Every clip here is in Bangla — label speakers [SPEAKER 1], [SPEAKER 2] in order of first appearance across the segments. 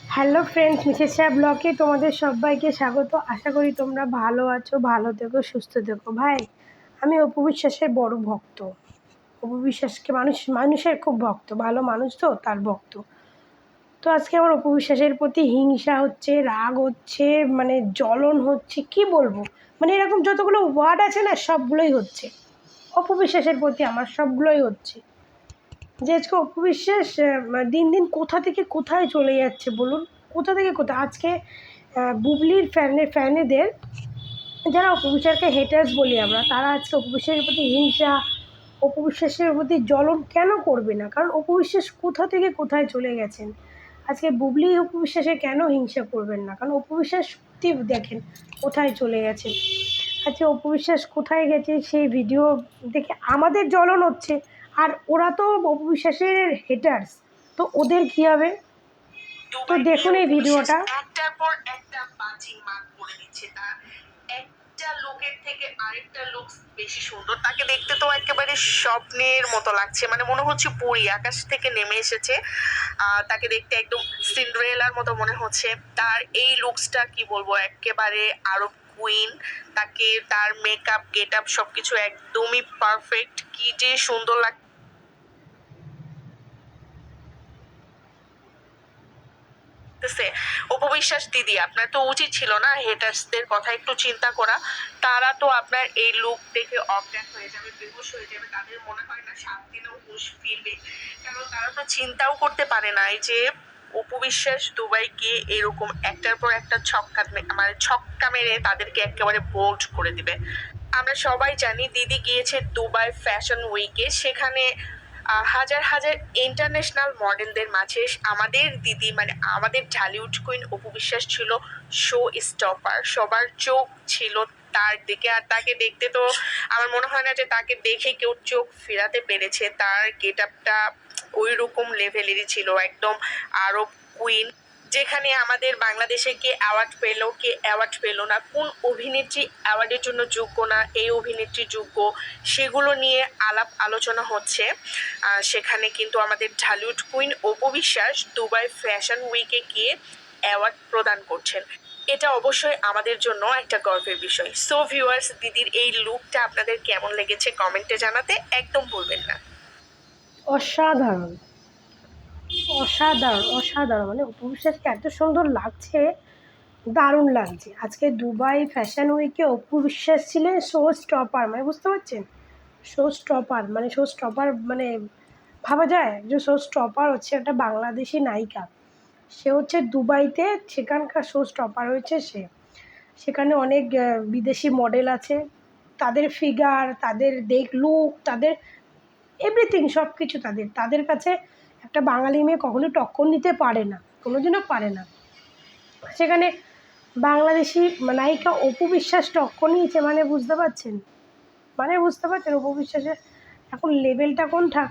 [SPEAKER 1] হ্যালো ফ্রেন্ডস, মিসেস শাহ ব্লগে তোমাদের সবাইকে স্বাগত। আশা করি তোমরা ভালো আছো, ভালো থেকো, সুস্থ থেকো। ভাই, আমি অপু বিশ্বাসের বড় ভক্ত। অপু বিশ্বাসকে মানুষের খুব ভক্ত, ভালো মানুষ তো তার ভক্ত। তো আজকে আমার অপু বিশ্বাসের প্রতি হিংসা হচ্ছে, রাগ হচ্ছে, মানে জ্বলন হচ্ছে, কি বলবো, মানে এরকম যতগুলো ওয়ার্ড আছে না সবগুলোই হচ্ছে অপু বিশ্বাসের প্রতি, আমার সবগুলোই হচ্ছে। যে আজকে অপু বিশ্বাস দিন দিন কোথা থেকে কোথায় চলে যাচ্ছে বলুন, কোথা থেকে কোথায়। আজকে বুবলির ফ্যানেদের, যারা অপু বিশ্বাসকে হেটার্স বলি আমরা, তারা আজকে অপু বিশ্বাসের প্রতি হিংসা, অপু বিশ্বাসের প্রতি জ্বলন কেন করবে না? কারণ অপু বিশ্বাস কোথা থেকে কোথায় চলে গেছেন। আজকে বুবলি অপু বিশ্বাসে কেন হিংসা করবেন না? কারণ অপু বিশ্বাস সত্যি দেখেন কোথায় চলে গেছে। আজকে অপু বিশ্বাস কোথায় গেছে সেই ভিডিও দেখে আমাদের জ্বলন হচ্ছে। আর ওরা তো অপু বিশ্বাসের হেটার্স, তো ওদের কী হবে? তো দেখুন এই ভিডিওটা।
[SPEAKER 2] একটার পর একটা বাজি মার্ক করে দিচ্ছে। তার একটা লোকের থেকে আরেকটা লোক বেশি সুন্দর। তাকে দেখতে তো একেবারে স্বপ্নের মতো লাগছে, মানে মনে হচ্ছে পরী আকাশ থেকে নেমে এসেছে। তাকে দেখতে একদম সিন্ড্রেলার মতো মনে হচ্ছে। তার এই লুকসটা কি বলবো, একেবারে আরো কুইন। তাকে তার মেকআপ, গেট আপ সবকিছু একদমই পারফেক্ট। কি যে সুন্দর লাগছে। অপু বিশ্বাস দিদি, আপনার তো উচিত ছিল না হেটার্সদের কথা একটু চিন্তা করা। তারা তো আপনার এই লুক দেখে অজ্ঞান হয়ে যাবে, বেহুশ হয়ে যাবে। তাদের মনে হয় না 7 দিনেও হুঁশ ফিরবে, কারণ তারা তো চিন্তাও করতে পারে না যে অপু বিশ্বাস দুবাই গিয়ে এরকম একটার পর একটা ছক্কা মেরে তাদেরকে একেবারে বোল্ড করে দিবে। আমরা সবাই জানি দিদি গিয়েছে দুবাই ফ্যাশন উইকে। সেখানে হাজার হাজার ইন্টারন্যাশনাল মডেলদের মাঝে আমাদের দিদি, মানে আমাদের ঢালিউড কুইন অপু বিশ্বাস ছিল শো স্টপার। সবার চোখ ছিল তার দিকে। আর তাকে দেখতে তো আমার মনে হয় না যে তাকে দেখে কেউ চোখ ফেরাতে পেরেছে। তার গেট আপটা ওই রকম লেভেলেরই ছিল, একদম আরব কুইন। যেখানে আমাদের বাংলাদেশে কে অ্যাওয়ার্ড পেলো, কে অ্যাওয়ার্ড পেলো না, কোন অভিনেত্রী অ্যাওয়ার্ডের জন্য যোগ্য না, এই অভিনেত্রী যোগ্য, সেগুলো নিয়ে আলাপ আলোচনা হচ্ছে। সেখানে কিন্তু আমাদের Dhallywood queen Apu Biswas Dubai fashion উইকে গিয়ে অ্যাওয়ার্ড প্রদান করছেন। এটা অবশ্যই আমাদের জন্য একটা গর্বের বিষয়। সো ভিউয়ার্স, দিদির এই লুকটা আপনাদের কেমন লেগেছে কমেন্টে জানাতে একদম ভুলবেন না।
[SPEAKER 1] অসাধারণ, অসাধারণ, অসাধারণ, মানে অপু বিশ্বাসকে এত সুন্দর লাগছে, দারুণ লাগছে। আজকে দুবাই ফ্যাশন উইকে অপু বিশ্বাস ছিলেন শো স্টপার, মানে বুঝতে পারছেন, শো স্টপার মানে মানে ভাবা যায় যে শো স্টপার হচ্ছে একটা বাংলাদেশি নায়িকা। সে হচ্ছে দুবাইতে সেখানকার শো স্টপার হয়েছে সে। সেখানে অনেক বিদেশি মডেল আছে, তাদের ফিগার, তাদের লুক, তাদের এভরিথিং, সব কিছু তাদের তাদের কাছে একটা বাঙালি মেয়ে কখনো টক্কর নিতে পারে না, কোনোদিনও পারে না। সেখানে বাংলাদেশি নায়িকা অপু বিশ্বাস টক্কর নিয়েছে, মানে বুঝতে পারছেন, অপু বিশ্বাসের এখন লেভেলটা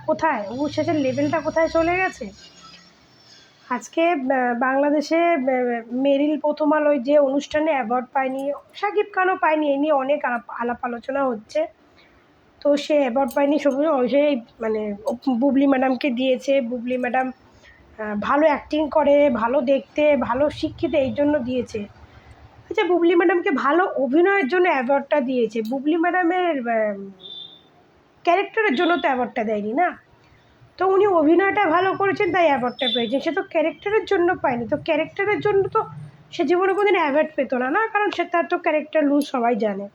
[SPEAKER 1] কোথায়, অপু বিশ্বাসের লেভেলটা কোথায় চলে গেছে। আজকে বাংলাদেশে মেরিল প্রথম আলোয় যে অনুষ্ঠানে অ্যাওয়ার্ড পায়নি, শাকিব খানও পায়নি, এ নিয়ে অনেক আলাপ আলোচনা হচ্ছে। তো সে অ্যাওয়ার্ড পায়নি, সবুজ সেই মানে বুবলি ম্যাডামকে দিয়েছে। বুবলি ম্যাডাম ভালো অ্যাক্টিং করে, ভালো দেখতে, ভালো শিক্ষিত, এই জন্য দিয়েছে। আচ্ছা, বুবলি ম্যাডামকে ভালো অভিনয়ের জন্য অ্যাওয়ার্ডটা দিয়েছে, বুবলি ম্যাডামের ক্যারেক্টারের জন্য তো অ্যাওয়ার্ডটা দেয়নি না। তো উনি অভিনয়টা ভালো করেছেন তাই অ্যাওয়ার্ডটা পেয়েছেন, সে তো ক্যারেক্টারের জন্য পায়নি। তো ক্যারেক্টারের জন্য তো সে জীবনে কোনোদিন অ্যাওয়ার্ড পেতো না, না, কারণ সে তার তো ক্যারেক্টার লুজ সবাই জানে।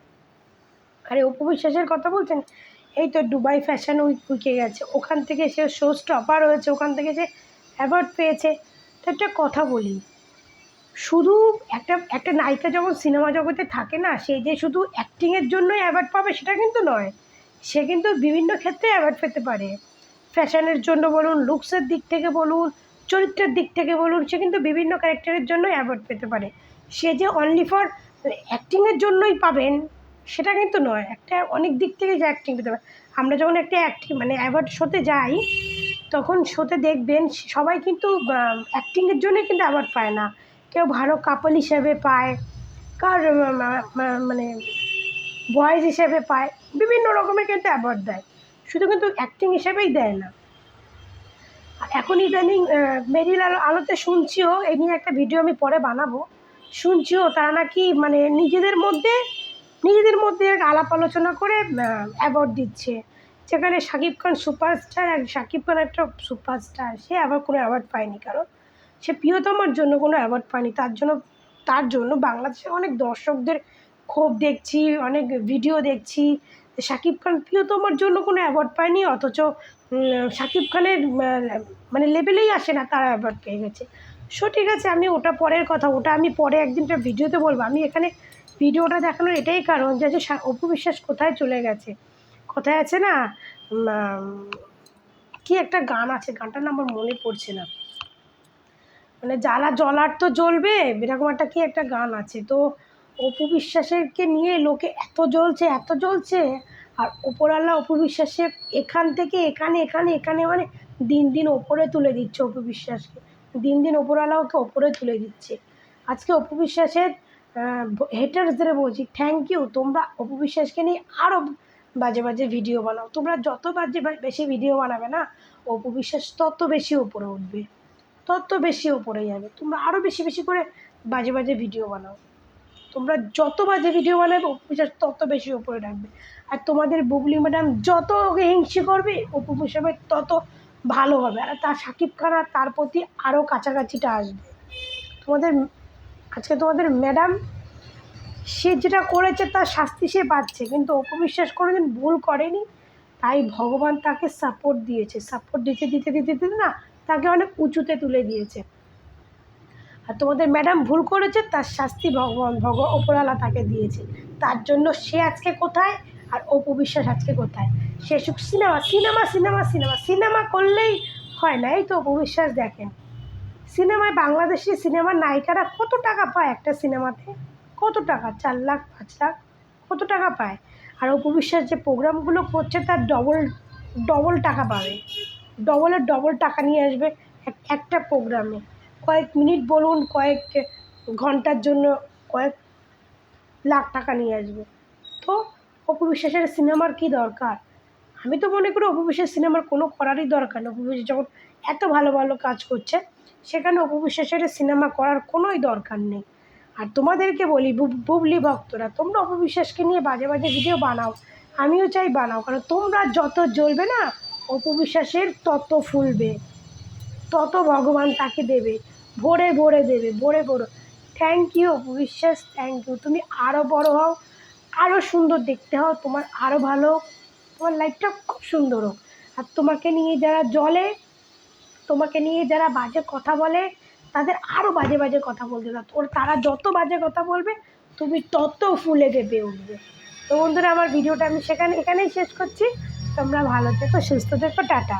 [SPEAKER 1] আরে অপু বিশ্বাসের কথা বলছেন, এই তো দুবাই ফ্যাশন উইকে গেছে, ওখান থেকে সে শো স্টপার হয়েছে, ওখান থেকে সে অ্যাওয়ার্ড পেয়েছে। তো একটা কথা বলি, শুধু একটা একটা নায়িকা যখন সিনেমা জগতে থাকে না, সে যে শুধু অ্যাক্টিংয়ের জন্যই অ্যাওয়ার্ড পাবে সেটা কিন্তু নয়। সে কিন্তু বিভিন্ন ক্ষেত্রে অ্যাওয়ার্ড পেতে পারে, ফ্যাশনের জন্য বলুন, লুকসের দিক থেকে বলুন, চরিত্রের দিক থেকে বলুন, সে কিন্তু বিভিন্ন ক্যারেক্টারের জন্যই অ্যাওয়ার্ড পেতে পারে। সে যে অনলি ফর অ্যাক্টিংয়ের জন্যই পাবেন সেটা কিন্তু নয়, একটা অনেক দিক থেকে যে অ্যাক্টিং পেতে পারে। আমরা যখন একটা মানে অ্যাওয়ার্ড শোতে যাই, তখন শোতে দেখবেন সবাই কিন্তু অ্যাক্টিংয়ের জন্যই কিন্তু অ্যাওয়ার্ড পায় না। কেউ ভালো কাপল হিসেবে পায়, কার মানে ভয়েস হিসেবে পায়, বিভিন্ন রকমের কিন্তু অ্যাওয়ার্ড দেয়, শুধু কিন্তু অ্যাক্টিং হিসেবেই দেয় না। আর এখন ইদানিং মেরিল আলোতে শুনছিও, এই নিয়ে একটা ভিডিও আমি পরে বানাবো, শুনছিও তারা নাকি মানে নিজেদের মধ্যে আলাপ আলোচনা করে অ্যাওয়ার্ড দিচ্ছে, যেখানে শাকিব খান সুপারস্টার, আর শাকিব খান একটা সুপারস্টার, সে আবার কোনো অ্যাওয়ার্ড পায়নি, কারণ সে প্রিয়তমার জন্য কোনো অ্যাওয়ার্ড পায়নি। তার জন্য বাংলাদেশের অনেক দর্শকদের ক্ষোভ দেখছি, অনেক ভিডিও দেখছি, শাকিব খান প্রিয়তমার জন্য কোনো অ্যাওয়ার্ড পায়নি, অথচ শাকিব খানের মানে লেভেলেই আসে না, তারা অ্যাওয়ার্ড পেয়ে গেছে। সো ঠিক আছে, আমি ওটা পরের কথা, ওটা আমি পরে একদিনটা ভিডিওতে বলবো। আমি এখানে ভিডিওটা দেখানোর এটাই কারণ যে অপু বিশ্বাস কোথায় চলে গেছে, কোথায় আছে না, কি একটা গান আছে, গানটার নাম আমার মনে পড়ছে না, মানে জ্বালা জ্বলার তো জ্বলবে, এরকম একটা কি একটা গান আছে। তো অপু বিশ্বাসেরকে নিয়ে লোকে এত জ্বলছে, আর ওপরওয়ালা অপু বিশ্বাসের এখান থেকে এখানে এখানে এখানে মানে দিন দিন ওপরে তুলে দিচ্ছে অপু বিশ্বাসকে, দিন দিন ওপরওয়ালা ওকে ওপরে তুলে দিচ্ছে। আজকে অপু বিশ্বাসের হেটার্সদের বলছি থ্যাংক ইউ, তোমরা অপু বিশ্বাসকে নিয়ে আরও বাজে বাজে ভিডিও বানাও, তোমরা যত বেশি ভিডিও বানাবে না, অপু বিশ্বাস তত বেশি ওপরে উঠবে, তত বেশি ওপরে যাবে। তোমরা আরও বেশি বেশি করে বাজে বাজে ভিডিও বানাও, তোমরা যত বাজে ভিডিও বানাবে অপু বিশ্বাস তত বেশি ওপরে রাখবে। আর তোমাদের বুবলি ম্যাডাম যত ওকে হিংসে করবে অপু বিশ্বাসের তত ভালো হবে, আর তার শাকিব খান আর তার প্রতি আরও কাছাকাছিটা আসবে। তোমাদের ম্যাডাম সে যেটা করেছে তার শাস্তি সে পাচ্ছে, কিন্তু অপু বিশ্বাস কোনোদিন ভুল করেনি, তাই ভগবান তাকে সাপোর্ট দিয়েছে, সাপোর্ট দিতে দিতে দিতে দিতে না তাকে অনেক উঁচুতে তুলে দিয়েছে। আর তোমাদের ম্যাডাম ভুল করেছে, তার শাস্তি ওপরওয়ালা তাকে দিয়েছে, তার জন্য সে আজকে কোথায় আর অপু বিশ্বাস আজকে কোথায়। সে শুধু cinema cinema cinema cinema cinema করলেই হয় না। এই তো অপু বিশ্বাস দেখেন, সিনেমায় বাংলাদেশি সিনেমার নায়িকারা কত টাকা পায় একটা সিনেমাতে, কত টাকা, 4 লাখ 5 লাখ, কত টাকা পায়। আর অপু বিশ্বাস যে প্রোগ্রামগুলো করছে তার ডবল টাকা পাবে, ডবল টাকা নিয়ে আসবে একটা প্রোগ্রামে, কয়েক মিনিট বলুন, কয়েক ঘন্টার জন্য কয়েক লাখ টাকা নিয়ে আসবে। তো অপু বিশ্বাসের সিনেমার কী দরকার? আমি তো মনে করি অপু বিশ্বাস সিনেমার কোনো করারই দরকার নেই। অপু বিশ্বাস যখন এত ভালো ভালো কাজ করছে, সেখানে অপু বিশ্বাসের সিনেমা করার কোনোই দরকার নেই। আর তোমাদেরকে বলি, বুবলি ভক্তরা, তোমরা অপু বিশ্বাসকে নিয়ে বাজে বাজে ভিডিও বানাও, আমিও চাই বানাও, কারণ তোমরা যত জ্বলবে না অপু বিশ্বাসের তত ফুলবে, তত ভগবান তাকে দেবে, ভরে ভরে দেবে, ভরে ভরে। Thank you Apu Biswas, thank you. তুমি আরও বড় হও, আরও সুন্দর দেখতে হও, তোমার আরও ভালো, তোমার লাইফটা খুব সুন্দর হোক। আর তোমাকে নিয়ে যারা জ্বলে, তোমাকে নিয়ে যারা বাজে কথা বলে, তাদের আরও বাজে বাজে কথা বলতে দাও, তারা যত বাজে কথা বলবে তুমি তত ফুলে ফেঁপে উঠবে। তো বন্ধুরা, আমার ভিডিওটা আমি এখানেই শেষ করছি। তোমরা ভালো থেকো, সুস্থ থেকো, টাটা।